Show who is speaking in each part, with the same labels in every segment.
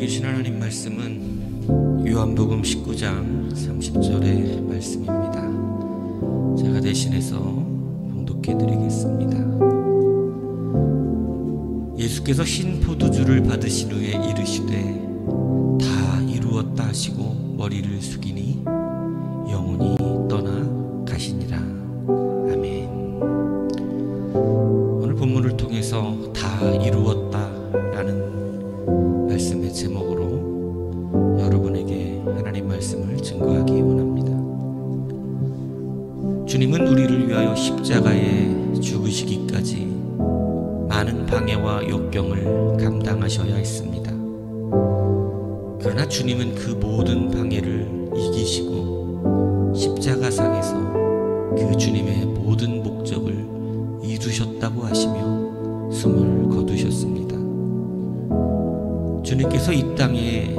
Speaker 1: 우리에게 주신 하나님 말씀은 요한복음 19장 30절의 말씀입니다. 제가 대신해서 봉독해 드리겠습니다. 예수께서 신 포도주를 받으신 후에 이르시되 다 이루었다 하시고 머리를 숙이니 영혼이 떠나 가시니라. 아멘. 오늘 본문을 통해서 다 이루었다 라는 말씀의 제목으로 여러분에게 하나님 말씀을 증거하기 원합니다. 주님은 우리를 위하여 십자가에 죽으시기까지 많은 방해와 역경을 감당하셔야 했습니다. 그러나 주님은 그 모든 방해를 이기시고 십자가상에서 그 주님의 모든 목적을 이루셨다고 하시며 숨을 거두셨습니다. 주님께서 이 땅에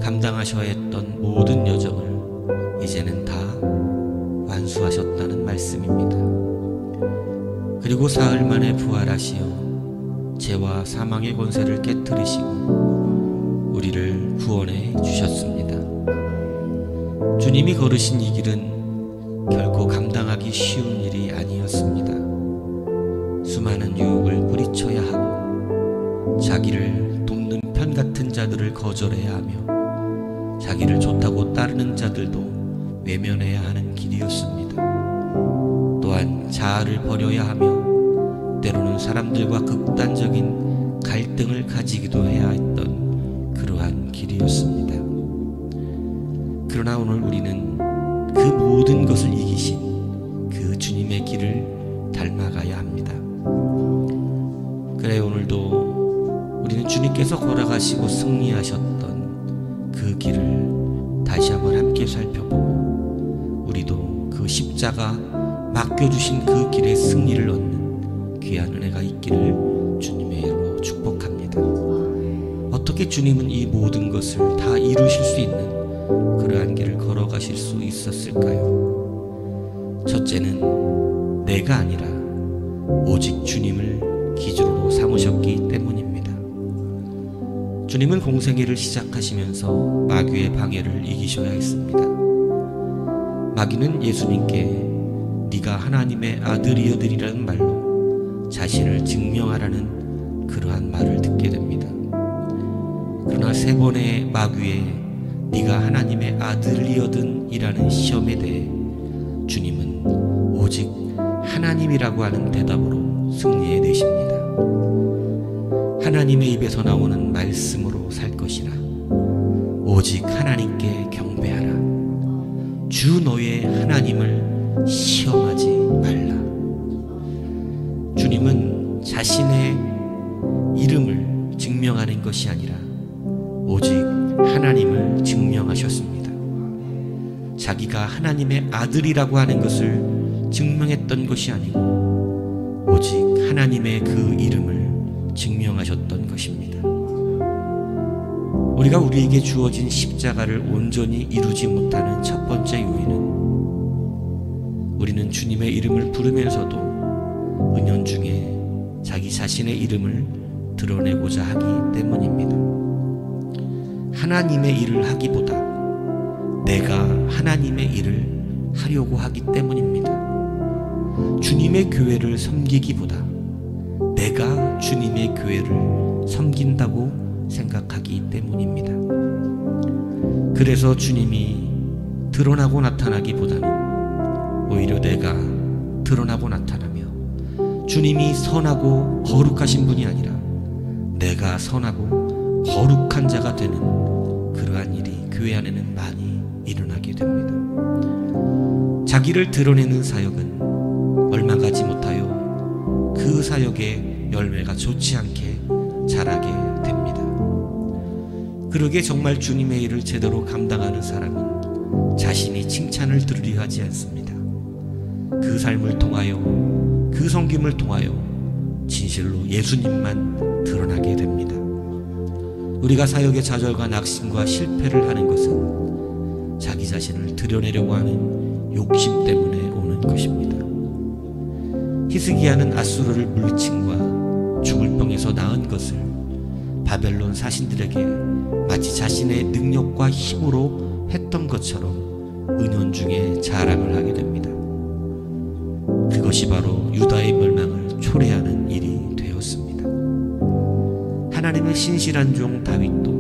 Speaker 1: 감당하셔야 했던 모든 여정을 이제는 다 완수하셨다는 말씀입니다. 그리고 사흘 만에 부활하시어 죄와 사망의 권세를 깨뜨리시고 우리를 구원해 주셨습니다. 주님이 걸으신 이 길은 결코 감당하기 쉬운 일이 아니었습니다. 수많은 유혹을 뿌리쳐야 하고 자기를 돕는 편 같은 자들을 거절해야 하며 자기를 좋다고 따르는 자들도 외면해야 하는 길이었습니다. 또한 자아를 버려야 하며 때로는 사람들과 극단적인 갈등을 가지기도 해야 했던 그러한 길이었습니다. 그러나 오늘 우리는 그 모든 것을 이기신 그 주님의 길을 닮아가야 합니다. 그래 오늘도 우리는 주님께서 걸어가시고 승리하셨던 그 길을 다시 한번 함께 살펴보고 우리도 그 십자가 맡겨주신 그 길의 승리를 얻는 귀한 은혜가 있기를 주님의 이름으로 축복합니다. 어떻게 주님은 이 모든 것을 다 이루실 수 있는 그러한 길을 걸어가실 수 있었을까요? 첫째는 내가 아니라 오직 주님을 기준으로 삼으셨기 때문입니다. 주님은 공생애를 시작하시면서 마귀의 방해를 이기셔야 했습니다. 마귀는 예수님께 네가 하나님의 아들이여들이라는 말로 자신을 증명하라는 그러한 말을 듣게 됩니다. 그러나 세 번의 마귀의 네가 하나님의 아들이여든 이라는 시험에 대해 주님은 오직 하나님이라고 하는 대답으로 승리해내십니다. 하나님의 입에서 나오는 말씀으로 살 것이라. 오직 하나님께 경배하라. 주 너의 하나님을 시험하지 말라. 주님은 자신의 이름을 증명하는 것이 아니라 오직 하나님을 증명하셨습니다. 자기가 하나님의 아들이라고 하는 것을 증명했던 것이 아니고 오직 하나님의 그 이름을 증명하셨던 것입니다. 우리가 우리에게 주어진 십자가를 온전히 이루지 못하는 첫 번째 요인은 우리는 주님의 이름을 부르면서도 은연중에 자기 자신의 이름을 드러내고자 하기 때문입니다. 하나님의 일을 하기보다 내가 하나님의 일을 하려고 하기 때문입니다. 주님의 교회를 섬기기보다 내가 주님의 교회를 섬긴다고 생각하기 때문입니다. 그래서 주님이 드러나고 나타나기보다는 오히려 내가 드러나고 나타나며 주님이 선하고 거룩하신 분이 아니라 내가 선하고 거룩한 자가 되는 그러한 일이 교회 안에는 많이 일어나게 됩니다. 자기를 드러내는 사역은 얼마 가지 못하여 그 사역의 열매가 좋지 않게 자라게 됩니다. 그러게 정말 주님의 일을 제대로 감당하는 사람은 자신이 칭찬을 들으려 하지 않습니다. 그 삶을 통하여 그 섬김을 통하여 진실로 예수님만 드러나게 됩니다. 우리가 사역의 좌절과 낙심과 실패를 하는 것은 자기 자신을 드러내려고 하는 욕심 때문에 오는 것입니다. 히스기야는 아수르를 물리친과 죽을 병에서 나은 것을 바벨론 사신들에게 마치 자신의 능력과 힘으로 했던 것처럼 은연중에 자랑을 하게 됩니다. 그것이 바로 유다의 멸망을 초래하는 일이 되었습니다. 하나님의 신실한 종 다윗도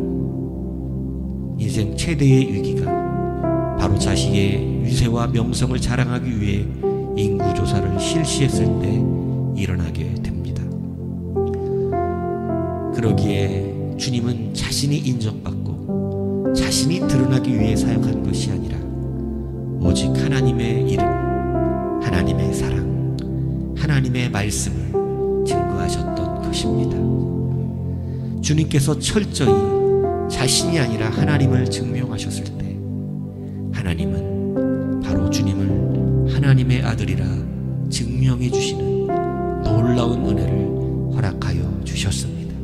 Speaker 1: 인생 최대의 위기가 바로 자신의 위세와 명성을 자랑하기 위해 인구조사를 실시했을 때 일어나게 됩니다. 그러기에 주님은 자신이 인정받고 자신이 드러나기 위해 사역한 것이 아니라 오직 하나님의 이름, 하나님의 사랑, 하나님의 말씀을 증거하셨던 것입니다. 주님께서 철저히 자신이 아니라 하나님을 증명하셨을 때 하나님은 바로 주님을 하나님의 아들이라 증명해 주시는 놀라운 은혜를 허락하여 주셨습니다.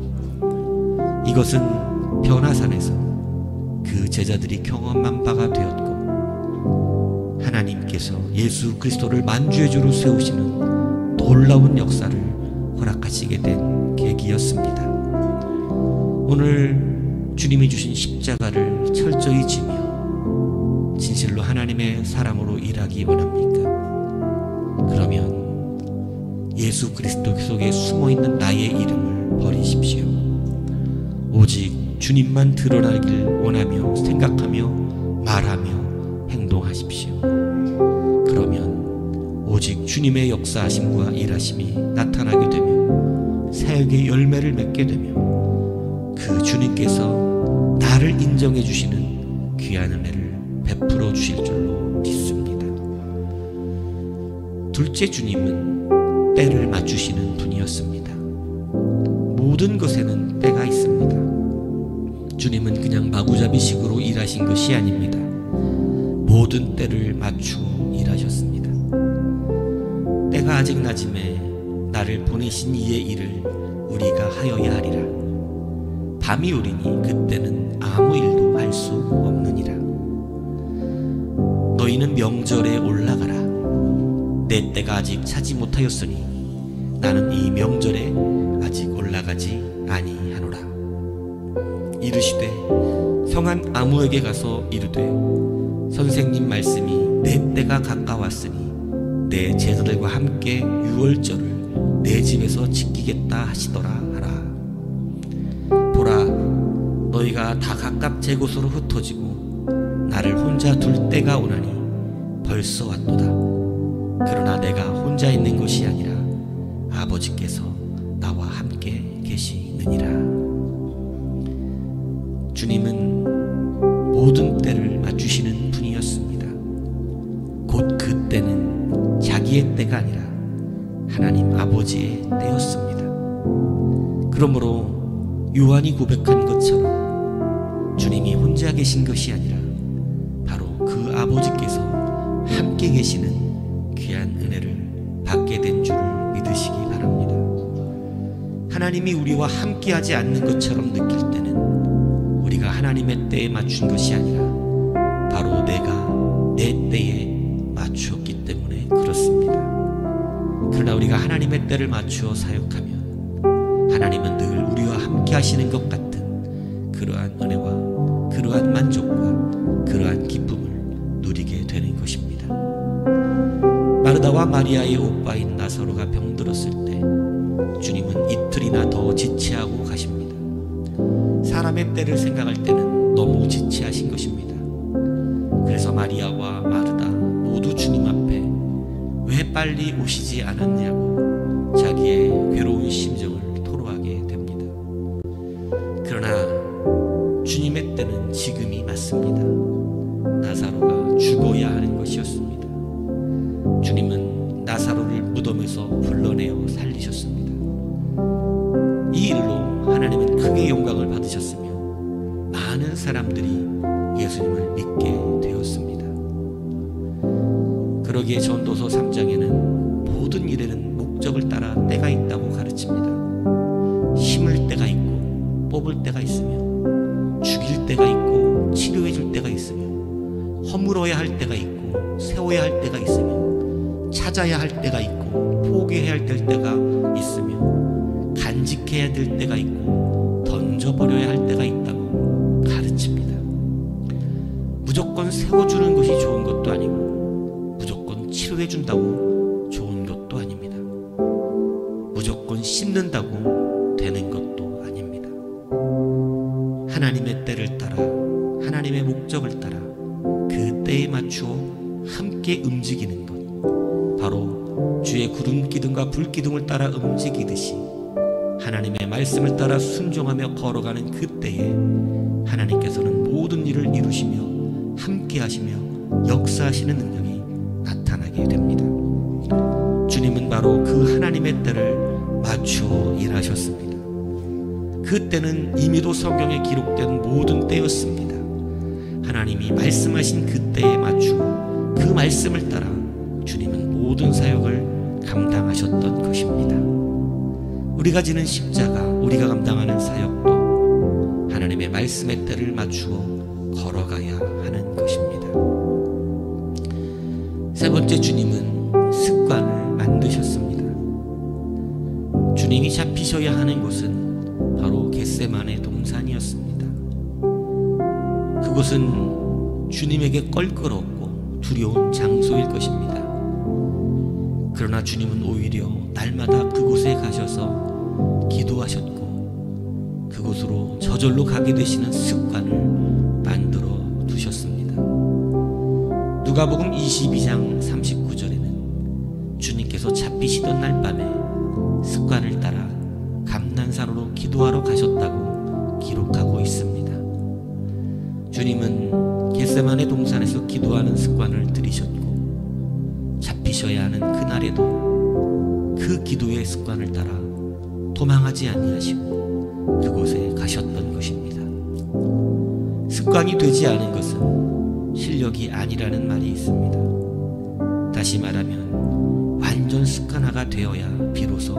Speaker 1: 이것은 변화산에서 그 제자들이 경험한 바가 되었고 하나님께서 예수 그리스도를 만주의 주로 세우시는 놀라운 역사를 허락하시게 된 계기였습니다. 오늘 주님이 주신 십자가를 철저히 지며 진실로 하나님의 사람으로 일하기 원합니까? 그러면 예수 그리스도 속에 숨어있는 나의 이름을 버리십시오. 오직 주님만 드러나길 원하며 생각하며 말하며 행동하십시오. 그러면 오직 주님의 역사하심과 일하심이 나타나게 되며 사역의 열매를 맺게 되며 그 주님께서 나를 인정해 주시는 귀한 은혜를 베풀어 주실 줄로 믿습니다. 둘째, 주님은 때를 맞추시는 분이었습니다. 모든 것에는 때가 있습니다. 주님은 그냥 마구잡이식으로 일하신 것이 아닙니다. 모든 때를 맞추어 일하셨습니다. 때가 아직 낮음에 나를 보내신 이의 일을 우리가 하여야 하리라. 밤이 오리니 그때는 아무 일도 할 수 없느니라. 너희는 명절에 올라가라. 내 때가 아직 차지 못하였으니 나는 이 명절에 아직 올라가지 아니하노라. 이르시되 성한 아무에게 가서 이르되 선생님 말씀이 내 때가 가까웠으니 내 제자들과 함께 유월절을 내 집에서 지키겠다 하시더라 하라. 보라, 너희가 다 각각 제 곳으로 흩어지고 나를 혼자 둘 때가 오나니 벌써 왔도다. 그러나 내가 혼자 있는 것이 아니라 아버지께서 나와 함께 계시느니라. 주님은 모든 때를 맞추시는 분이었습니다. 곧 그 때는 자기의 때가 아니라 하나님 아버지의 때였습니다. 그러므로 요한이 고백한 것처럼 주님이 혼자 계신 것이 아니라 바로 그 아버지께서 함께 계시는 귀한 은혜를 받게 된 줄을 믿으시기 바랍니다. 하나님이 우리와 함께하지 않는 것처럼 느낄 때는 우리가 하나님의 때에 맞춘 것이 아니라 바로 내가 내 때에 맞추었기 때문에 그렇습니다. 그러나 우리가 하나님의 때를 맞추어 사역하면 하나님은 늘 우리와 함께 하시는 것 같은 그러한 은혜와 그러한 만족과 그러한 기쁨을 누리게 되는 것입니다. 마르다와 마리아의 오빠인 나사로가 병들었을 때 주님은 이틀이나 더 지체하고 가십니다. 사람의 때를 생각할 때는 너무 지체하신 것입니다. 그래서 마리아와 마르다 모두 주님 앞에 왜 빨리 오시지 않았냐고 자기의 괴로운 심정을 토로하게 됩니다. 그러나 주님의 때는 지금이 맞습니다. 나사로가 죽어야 하는 것이었습니다. 주님은 나사로를 무덤에서 불러내어 살리셨습니다. 이 일로 하나님은 크게 영광을 받으셨으며 많은 사람들이 예수님을 믿게 되었습니다. 그러기에 전도서 3장에는 모든 일에는 목적을 따라 때가 있다고 가르칩니다. 심을 때가 있고 뽑을 때가 있으며 죽일 때가 있고 치료해 줄 때가 있으며 허물어야 할 때가 있고 세워야 할 때가 있으며 찾아야 할 때가 있고 포기해야 될 때가 있으며 간직해야 될 때가 있고 던져버려야 할 때가 있다고 가르칩니다. 무조건 세워주는 것이 좋은 것도 아니고 무조건 치료해준다고 좋은 것도 아닙니다. 무조건 씹는다고 되는 것도 아닙니다. 하나님의 때를 따라, 하나님의 목적을 따라 그 때에 맞추어 함께 움직이는 것, 바로 주의 구름 기둥과 불 기둥을 따라 움직이듯이 하나님의 말씀을 따라 순종하며 걸어가는 그 때에 하나님께서는 모든 일을 이루시며 함께 하시며 역사하시는 능력이 나타나게 됩니다. 주님은 바로 그 하나님의 때를 맞추어 일하셨습니다. 그 때는 이미도 성경에 기록된 모든 때였습니다. 하나님이 말씀하신 그 때에 맞추어 그 말씀을 따라 주님은 모든 사역을 감당하셨던 것입니다. 우리가 지는 십자가, 우리가 감당하는 사역도 하나님의 말씀의 때를 맞추어 걸어가야 하는 것입니다. 세 번째, 주님은 습관을 만드셨습니다. 주님이 잡히셔야 하는 곳은 바로 겟세마네 동산이었습니다. 그곳은 주님에게 껄끄럽고 두려운 장소일 것입니다. 그러나 주님은 오히려 날마다 그곳에 가셔서 기도하셨고 그곳으로 저절로 가게 되시는 습관을 만들어 두셨습니다. 누가복음 22장 39절에는 주님께서 잡히시던 날 밤에 습관을 따라 감난산으로 기도하러 가셨다고 기록하고 있습니다. 주님은 겟세마네 동산에서 기도하는 습관을 들이셨고 잡히셔야 하는 그날에도 그 기도의 습관을 따라 도망하지 아니하시고 그곳에 가셨던 것입니다. 습관이 되지 않은 것은 실력이 아니라는 말이 있습니다. 다시 말하면 완전 습관화가 되어야 비로소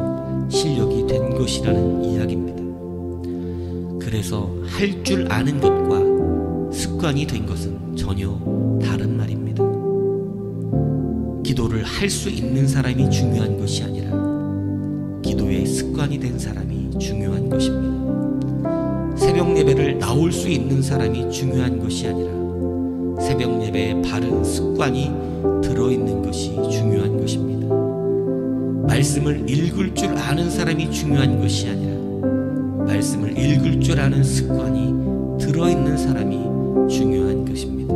Speaker 1: 실력이 된 것이라는 이야기입니다. 그래서 할 줄 아는 것과 습관이 된 것은 전혀 다른 말입니다. 기도를 할 수 있는 사람이 중요한 것이 아니라 기도의 습관이 된 사람이 중요한 것입니다. 새벽 예배를 나올 수 있는 사람이 중요한 것이 아니라 새벽 예배에 바른 습관이 들어있는 것이 중요한 것입니다. 말씀을 읽을 줄 아는 사람이 중요한 것이 아니라 말씀을 읽을 줄 아는 습관이 들어있는 사람이 중요한 것입니다.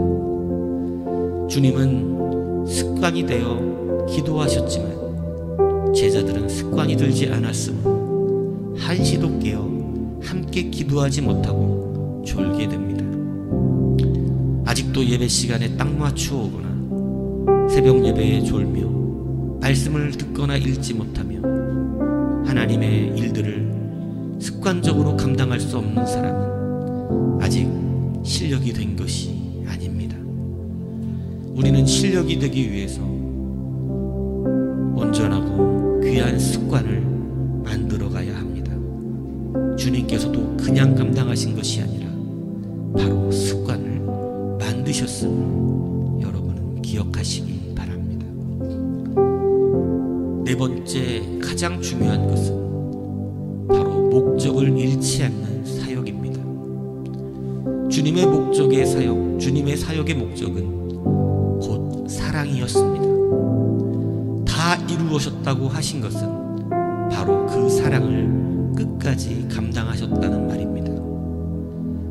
Speaker 1: 주님은 습관이 되어 기도하셨지만 제자들은 습관이 들지 않았으므로 한시도 깨어 함께 기도하지 못하고 졸게 됩니다. 아직도 예배 시간에 딱 맞추어 오거나 새벽 예배에 졸며 말씀을 듣거나 읽지 못하며 하나님의 일들을 습관적으로 감당할 수 없는 사람은 아직 실력이 된 것이 아닙니다. 우리는 실력이 되기 위해서 온전하고 귀한 습관을 만들어 가야 합니다. 주님께서도 그냥 감당하신 것이 아니라 바로 습관을 만드셨음을 여러분은 기억하시기 바랍니다. 네 번째, 가장 중요한 것은 바로 목적을 잃지 않는 사역입니다. 주님의 목적의 사역, 주님의 사역의 목적은 곧 사랑이었습니다. 다 이루어졌다고 하신 것은 바로 그 사랑을 끝까지 감당하셨다는 말입니다.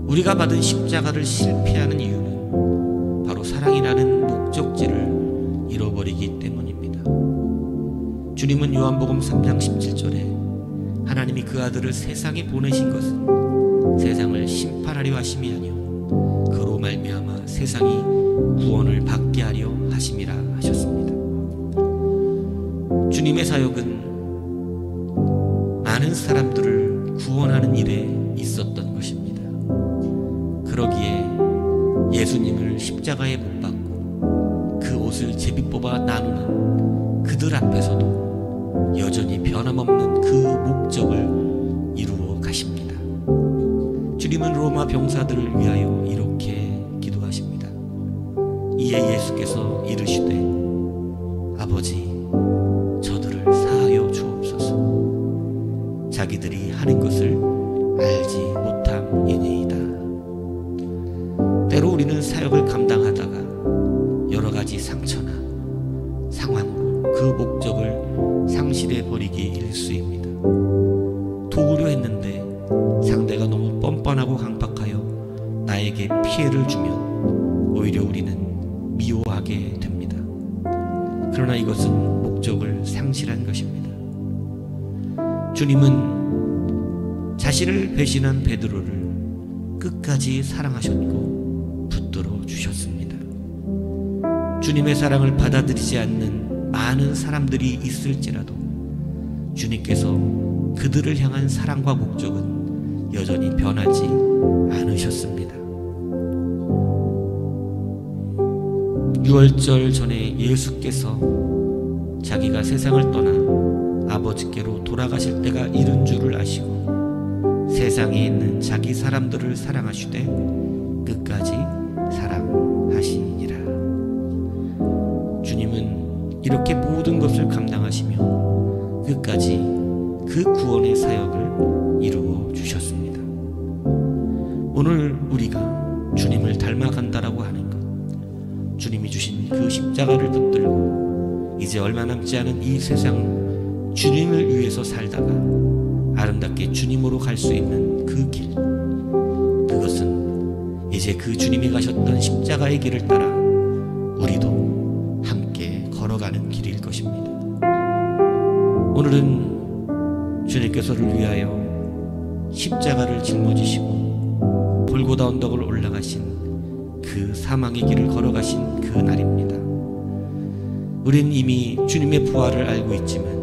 Speaker 1: 우리가 받은 십자가를 실패하는 이유는 바로 사랑이라는 목적지를 잃어버리기 때문입니다. 주님은 요한복음 3장 17절에 하나님이 그 아들을 세상에 보내신 것은 세상을 심판하려 하심이 아니요 그로 말미암아 세상이 구원을 받게 하려 하심이라 하셨습니다. 주님의 사역은 많은 사람들을 구원하는 일에 있었던 것입니다. 그러기에 예수님을 십자가에 못 박고 그 옷을 제비 뽑아 나누는 그들 앞에서도 여전히 변함없는 그 목적을 이루어 가십니다. 주님은 로마 병사들을 위하여 이렇게 기도하십니다. 이에 예수께서 이르시되 아버지 저들을 사하여 주옵소서. 자기들이 하는 것을 알지 못함이니이다. 때로 우리는 사역을 감당하다가 여러 가지 상처나 상황으로 그 목적을 상실해 버리기 일쑤입니다. 도우려 했는데 상대가 너무 뻔뻔하고 강박하여 나에게 피해를 주면 오히려 우리는 미워하게 됩니다. 그러나 이것은 목적을 상실한 것입니다. 주님은 자신을 배신한 베드로를 끝까지 사랑하셨고 붙들어 주셨습니다. 주님의 사랑을 받아들이지 않는 많은 사람들이 있을지라도 주님께서 그들을 향한 사랑과 목적은 여전히 변하지 않으셨습니다. 유월절 전에 예수께서 자기가 세상을 떠나 아버지께로 돌아가실 때가 이른 줄을 아시고 세상에 있는 자기 사람들을 사랑하시되 끝까지 사랑하시니라. 주님은 이렇게 모든 것을 감당하시며 끝까지 그 구원의 사역을 이루어 주셨습니다. 오늘 우리가 주님을 닮아간다라고 하는 것, 주님이 주신 그 십자가를 붙들고 이제 얼마 남지 않은 이 세상 주님을 위해서 살다가 아름답게 주님으로 갈 수 있는 그 길, 그것은 이제 그 주님이 가셨던 십자가의 길을 따라 우리도 함께 걸어가는 길일 것입니다. 오늘은 주님께서를 위하여 십자가를 짊어지시고 골고다 언덕을 올라가신 그 사망의 길을 걸어가신 그 날입니다. 우린 이미 주님의 부활을 알고 있지만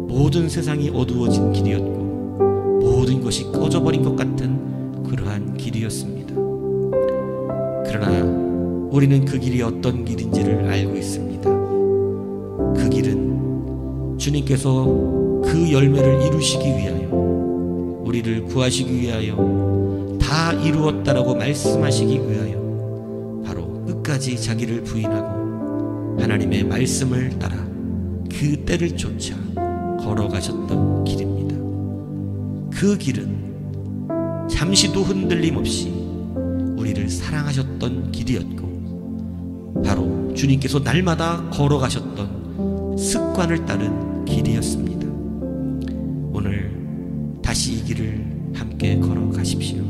Speaker 1: 모든 세상이 어두워진 길이었고 모든 것이 꺼져버린 것 같은 그러한 길이었습니다. 그러나 우리는 그 길이 어떤 길인지를 알고 있습니다. 그 길은 주님께서 그 열매를 이루시기 위하여, 우리를 구하시기 위하여, 다 이루었다라고 말씀하시기 위하여 바로 끝까지 자기를 부인하고 하나님의 말씀을 따라 그 때를 쫓아 걸어가셨던 길입니다. 그 길은 잠시도 흔들림 없이 우리를 사랑하셨던 길이었고 바로 주님께서 날마다 걸어가셨던 습관을 따른 길이었습니다. 오늘 다시 이 길을 함께 걸어가십시오.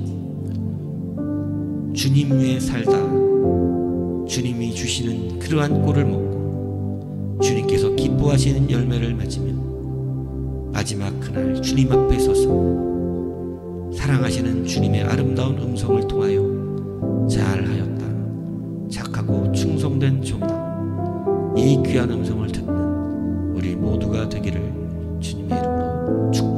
Speaker 1: 주님 위에 살다 주님이 주시는 그러한 꼴을 먹고 주님께서 기뻐하시는 열매를 맺으면 마지막 그날 주님 앞에 서서 사랑하시는 주님의 아름다운 음성을 통하여 잘하였다, 착하고 충성된 종아, 이 귀한 음성을 듣는 우리 모두가 되기를 주님의 이름으로 축복합니다.